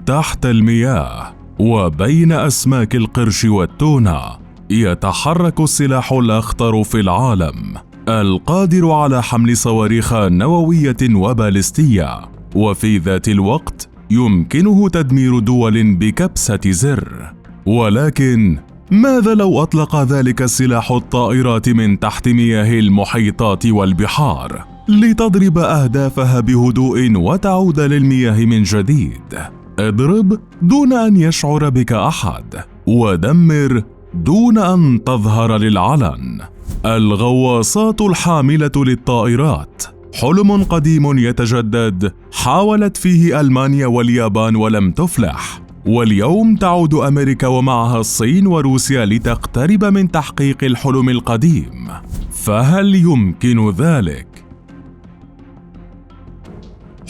تحت المياه وبين أسماك القرش والتونة يتحرك السلاح الأخطر في العالم، القادر على حمل صواريخ نووية وبالستية، وفي ذات الوقت يمكنه تدمير دول بكبسة زر. ولكن ماذا لو أطلق ذلك السلاح الطائرات من تحت مياه المحيطات والبحار لتضرب أهدافها بهدوء وتعود للمياه من جديد؟ اضرب دون أن يشعر بك أحد، ودمر دون أن تظهر للعلن. الغواصات الحاملة للطائرات حلم قديم يتجدد، حاولت فيه ألمانيا واليابان ولم تفلح، واليوم تعود أمريكا ومعها الصين وروسيا لتقترب من تحقيق الحلم القديم. فهل يمكن ذلك؟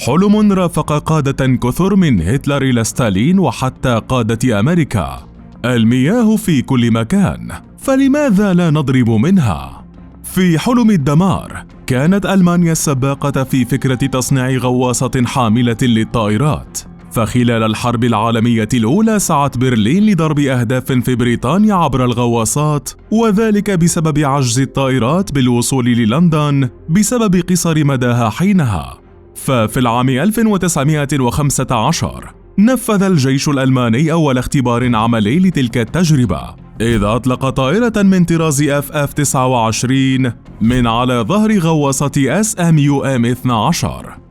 حلم رافق قادة كثر من هتلر إلى ستالين وحتى قادة أمريكا. المياه في كل مكان، فلماذا لا نضرب منها؟ في حلم الدمار كانت ألمانيا السباقة في فكرة تصنيع غواصة حاملة للطائرات، فخلال الحرب العالمية الأولى سعت برلين لضرب أهداف في بريطانيا عبر الغواصات، وذلك بسبب عجز الطائرات بالوصول للندن بسبب قصر مداها حينها. ففي العام 1915 نفذ الجيش الألماني أول اختبار عملي لتلك التجربة، إذ أطلق طائرة من طراز FF-29 من على ظهر غواصة SMUM-12،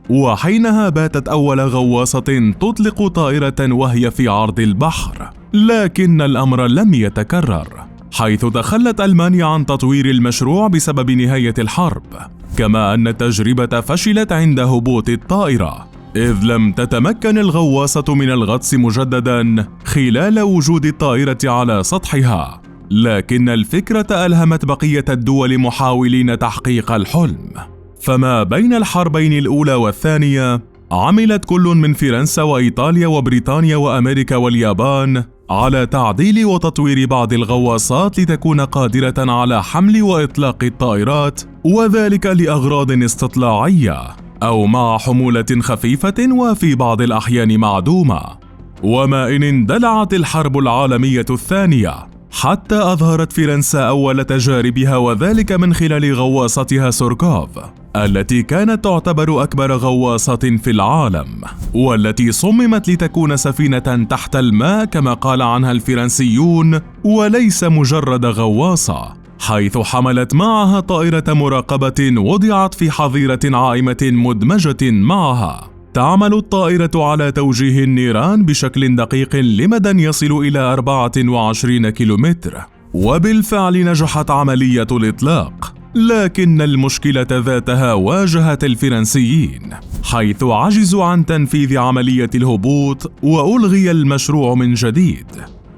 وحينها باتت أول غواصة تطلق طائرة وهي في عرض البحر. لكن الأمر لم يتكرر، حيث تخلت ألمانيا عن تطوير المشروع بسبب نهاية الحرب، كما أن التجربة فشلت عند هبوط الطائرة، إذ لم تتمكن الغواصة من الغطس مجددا خلال وجود الطائرة على سطحها. لكن الفكرة ألهمت بقية الدول محاولين تحقيق الحلم. فما بين الحربين الأولى والثانية عملت كل من فرنسا وإيطاليا وبريطانيا وأمريكا واليابان على تعديل وتطوير بعض الغواصات لتكون قادرة على حمل وإطلاق الطائرات، وذلك لأغراض استطلاعية أو مع حمولة خفيفة وفي بعض الأحيان معدومة. وما إن اندلعت الحرب العالمية الثانية حتى أظهرت فرنسا أول تجاربها، وذلك من خلال غواصتها سوركوف، التي كانت تعتبر أكبر غواصة في العالم، والتي صممت لتكون سفينة تحت الماء كما قال عنها الفرنسيون، وليس مجرد غواصة، حيث حملت معها طائرة مراقبة وضعت في حظيرة عائمة مدمجة معها. تعمل الطائرة على توجيه النيران بشكل دقيق لمدى يصل إلى 24 كيلومتر، وبالفعل نجحت عملية الإطلاق. لكن المشكلة ذاتها واجهت الفرنسيين، حيث عجزوا عن تنفيذ عملية الهبوط وألغي المشروع من جديد.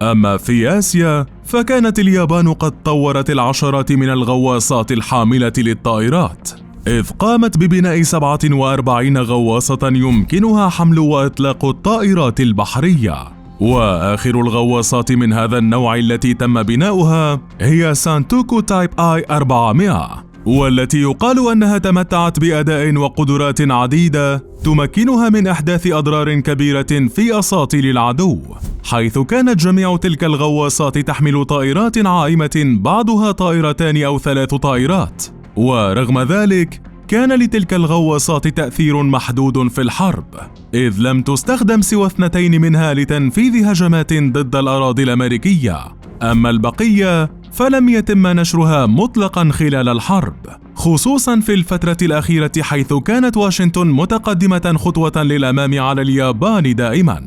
أما في آسيا فكانت اليابان قد طورت العشرات من الغواصات الحاملة للطائرات، إذ قامت ببناء 47 غواصة يمكنها حمل وإطلاق الطائرات البحرية. وآخر الغواصات من هذا النوع التي تم بناؤها هي سانتوكو تايب آي 400، والتي يقال أنها تمتعت بأداء وقدرات عديدة تمكنها من إحداث أضرار كبيرة في أساطيل العدو، حيث كانت جميع تلك الغواصات تحمل طائرات عائمة بعضها طائرتان أو 3 طائرات. ورغم ذلك كان لتلك الغواصات تأثير محدود في الحرب، إذ لم تستخدم سوى 2 منها لتنفيذ هجمات ضد الأراضي الأمريكية، أما البقية فلم يتم نشرها مطلقا خلال الحرب، خصوصا في الفترة الأخيرة، حيث كانت واشنطن متقدمة خطوة للأمام على اليابان دائما،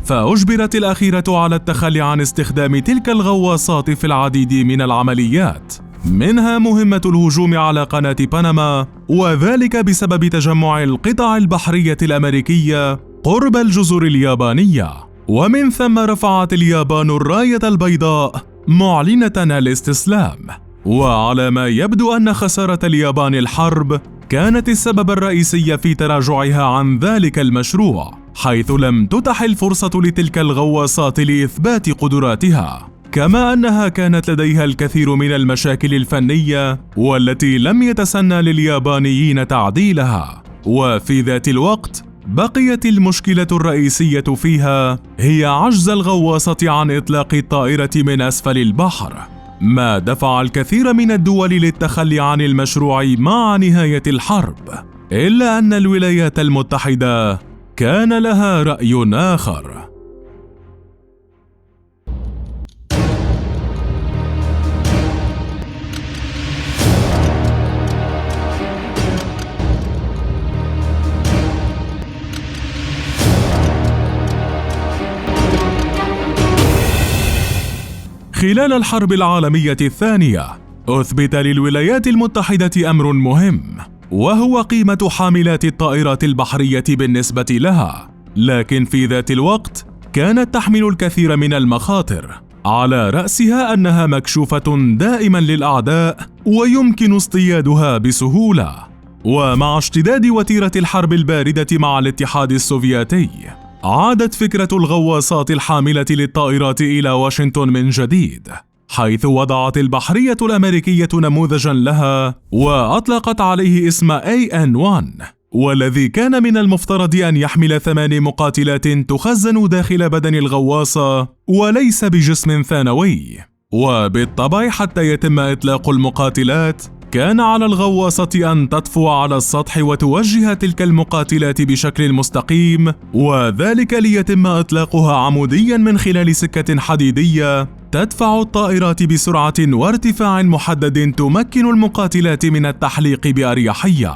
فأجبرت الأخيرة على التخلي عن استخدام تلك الغواصات في العديد من العمليات، منها مهمة الهجوم على قناة بنما، وذلك بسبب تجمع القطع البحرية الأمريكية قرب الجزر اليابانية. ومن ثم رفعت اليابان الراية البيضاء معلنة الاستسلام. وعلى ما يبدو أن خسارة اليابان الحرب كانت السبب الرئيسي في تراجعها عن ذلك المشروع، حيث لم تتح الفرصة لتلك الغواصات لإثبات قدراتها، كما أنها كانت لديها الكثير من المشاكل الفنية والتي لم يتسنى لليابانيين تعديلها. وفي ذات الوقت بقيت المشكلة الرئيسية فيها هي عجز الغواصة عن إطلاق الطائرة من أسفل البحر، ما دفع الكثير من الدول للتخلي عن المشروع مع نهاية الحرب، إلا أن الولايات المتحدة كان لها رأي آخر. خلال الحرب العالمية الثانية، أثبت للولايات المتحدة أمر مهم، وهو قيمة حاملات الطائرات البحرية بالنسبة لها، لكن في ذات الوقت كانت تحمل الكثير من المخاطر، على رأسها أنها مكشوفة دائما للأعداء ويمكن اصطيادها بسهولة. ومع اشتداد وتيرة الحرب الباردة مع الاتحاد السوفيتي، عادت فكرة الغواصات الحاملة للطائرات إلى واشنطن من جديد، حيث وضعت البحرية الأمريكية نموذجا لها وأطلقت عليه اسم AN-1، والذي كان من المفترض أن يحمل 8 مقاتلات تخزن داخل بدن الغواصة وليس بجسم ثانوي. وبالطبع حتى يتم إطلاق المقاتلات كان على الغواصة أن تطفو على السطح وتوجه تلك المقاتلات بشكل مستقيم، وذلك ليتم إطلاقها عموديا من خلال سكة حديدية تدفع الطائرات بسرعة وارتفاع محدد تمكن المقاتلات من التحليق بأريحية.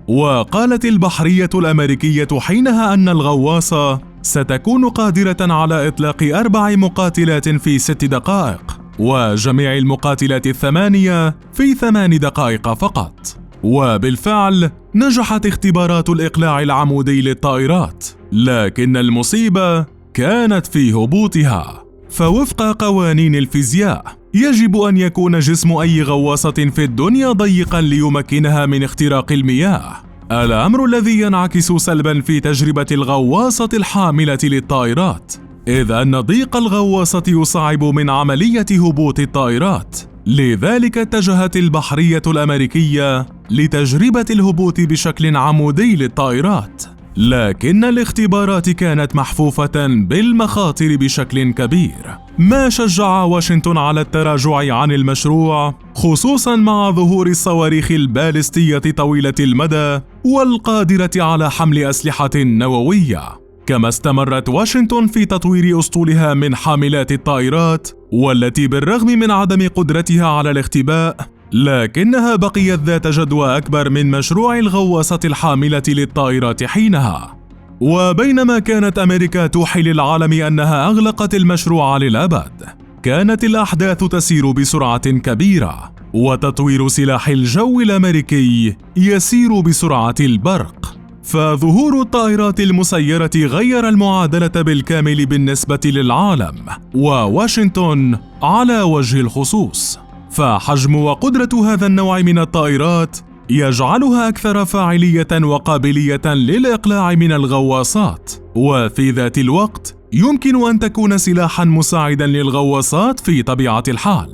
وقالت البحرية الأمريكية حينها أن الغواصة ستكون قادرة على إطلاق 4 مقاتلات في 6 دقائق، وجميع المقاتلات 8 في 8 دقائق فقط. وبالفعل نجحت اختبارات الإقلاع العمودي للطائرات، لكن المصيبة كانت في هبوطها. فوفق قوانين الفيزياء يجب أن يكون جسم أي غواصة في الدنيا ضيقا ليمكنها من اختراق المياه، الأمر الذي ينعكس سلبا في تجربة الغواصة الحاملة للطائرات، إذ أن ضيق الغواصة يصعب من عملية هبوط الطائرات. لذلك اتجهت البحرية الأمريكية لتجربة الهبوط بشكل عمودي للطائرات، لكن الاختبارات كانت محفوفة بالمخاطر بشكل كبير، ما شجع واشنطن على التراجع عن المشروع، خصوصا مع ظهور الصواريخ البالستية طويلة المدى والقادرة على حمل أسلحة نووية. كما استمرت واشنطن في تطوير أسطولها من حاملات الطائرات، والتي بالرغم من عدم قدرتها على الاختباء لكنها بقيت ذات جدوى أكبر من مشروع الغواصة الحاملة للطائرات حينها. وبينما كانت أمريكا توحي للعالم أنها أغلقت المشروع للأبد، كانت الأحداث تسير بسرعة كبيرة، وتطوير سلاح الجو الأمريكي يسير بسرعة البرق. فظهور الطائرات المسيرة غير المعادلة بالكامل بالنسبة للعالم وواشنطن على وجه الخصوص، فحجم وقدرة هذا النوع من الطائرات يجعلها أكثر فاعلية وقابلية للإقلاع من الغواصات، وفي ذات الوقت يمكن أن تكون سلاحا مساعدا للغواصات في طبيعة الحال.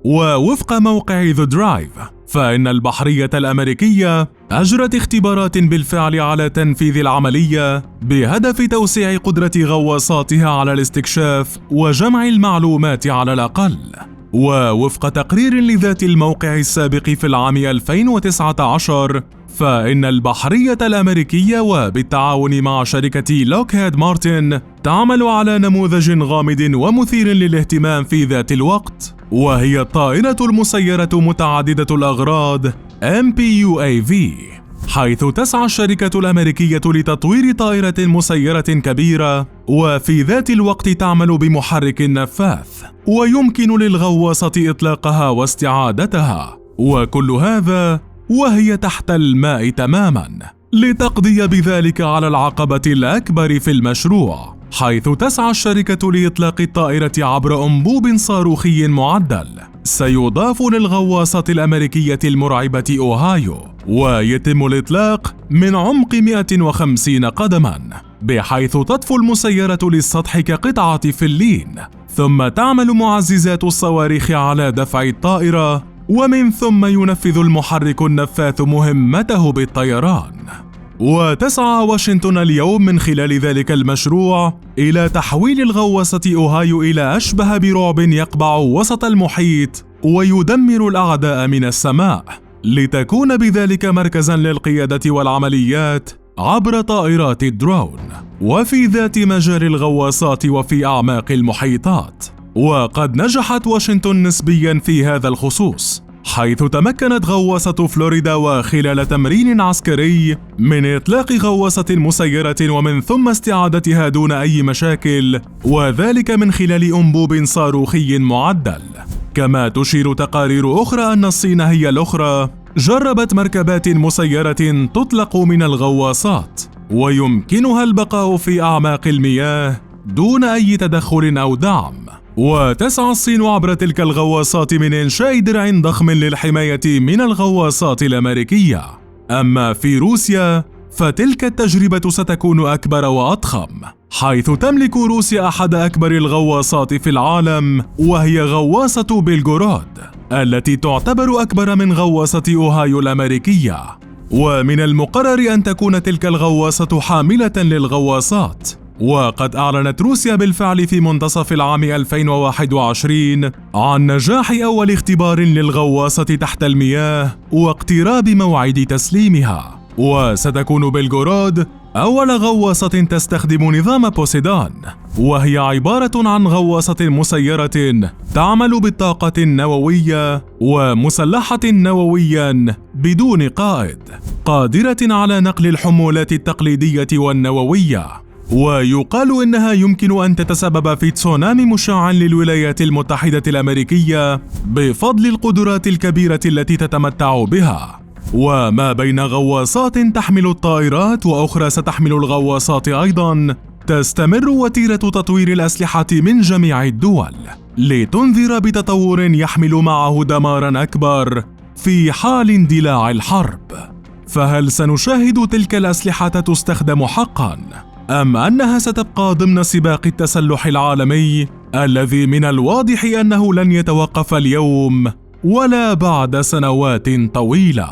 ووفق موقع The Drive، فإن البحرية الأمريكية أجرت اختبارات بالفعل على تنفيذ العملية بهدف توسيع قدرة غواصاتها على الاستكشاف وجمع المعلومات على الأقل. ووفق تقرير لذات الموقع السابق في العام 2019، فإن البحرية الأمريكية وبالتعاون مع شركة لوكهيد مارتن تعمل على نموذج غامض ومثير للاهتمام في ذات الوقت، وهي الطائرة المسيرة متعددة الأغراض MPUAV، حيث تسعى الشركة الأمريكية لتطوير طائرة مسيرة كبيرة وفي ذات الوقت تعمل بمحرك نفاث، ويمكن للغواصة إطلاقها واستعادتها، وكل هذا وهي تحت الماء تماما، لتقضي بذلك على العقبة الأكبر في المشروع، حيث تسعى الشركة لإطلاق الطائرة عبر أنبوب صاروخي معدل سيضاف للغواصة الأمريكية المرعبة أوهايو، ويتم الإطلاق من عمق 150 قدما، بحيث تطفو المسيرة للسطح كقطعة فلين، ثم تعمل معززات الصواريخ على دفع الطائرة، ومن ثم ينفذ المحرك النفاث مهمته بالطيران. وتسعى واشنطن اليوم من خلال ذلك المشروع إلى تحويل الغواصة أوهايو إلى أشبه برعب يقبع وسط المحيط ويدمر الأعداء من السماء، لتكون بذلك مركزاً للقيادة والعمليات عبر طائرات الدرون، وفي ذات مجال الغواصات وفي أعماق المحيطات. وقد نجحت واشنطن نسبياً في هذا الخصوص، حيث تمكنت غواصة فلوريدا وخلال تمرين عسكري من إطلاق غواصة مسيرة ومن ثم استعادتها دون أي مشاكل، وذلك من خلال أنبوب صاروخي معدل. كما تشير تقارير أخرى أن الصين هي الأخرى جربت مركبات مسيرة تطلق من الغواصات ويمكنها البقاء في أعماق المياه دون أي تدخل أو دعم. وتسعى الصين عبر تلك الغواصات من إنشاء درع ضخم للحماية من الغواصات الأمريكية. أما في روسيا فتلك التجربة ستكون أكبر وأضخم، حيث تملك روسيا أحد أكبر الغواصات في العالم، وهي غواصة بيلغورود التي تعتبر أكبر من غواصة أوهايو الأمريكية. ومن المقرر أن تكون تلك الغواصة حاملة للغواصات. وقد أعلنت روسيا بالفعل في منتصف العام 2021 عن نجاح أول اختبار للغواصة تحت المياه واقتراب موعد تسليمها. وستكون بيلغورود أول غواصة تستخدم نظام بوسيدون، وهي عبارة عن غواصة مسيرة تعمل بالطاقة النووية ومسلحة نوويا بدون قائد، قادرة على نقل الحمولات التقليدية والنووية. ويقال إنها يمكن أن تتسبب في تسونامي مشع للولايات المتحدة الأمريكية بفضل القدرات الكبيرة التي تتمتع بها. وما بين غواصات تحمل الطائرات وأخرى ستحمل الغواصات أيضاً، تستمر وتيرة تطوير الأسلحة من جميع الدول لتنذر بتطور يحمل معه دماراً أكبر في حال اندلاع الحرب. فهل سنشاهد تلك الأسلحة تستخدم حقاً؟ أم أنها ستبقى ضمن سباق التسلح العالمي الذي من الواضح أنه لن يتوقف اليوم ولا بعد سنوات طويلة؟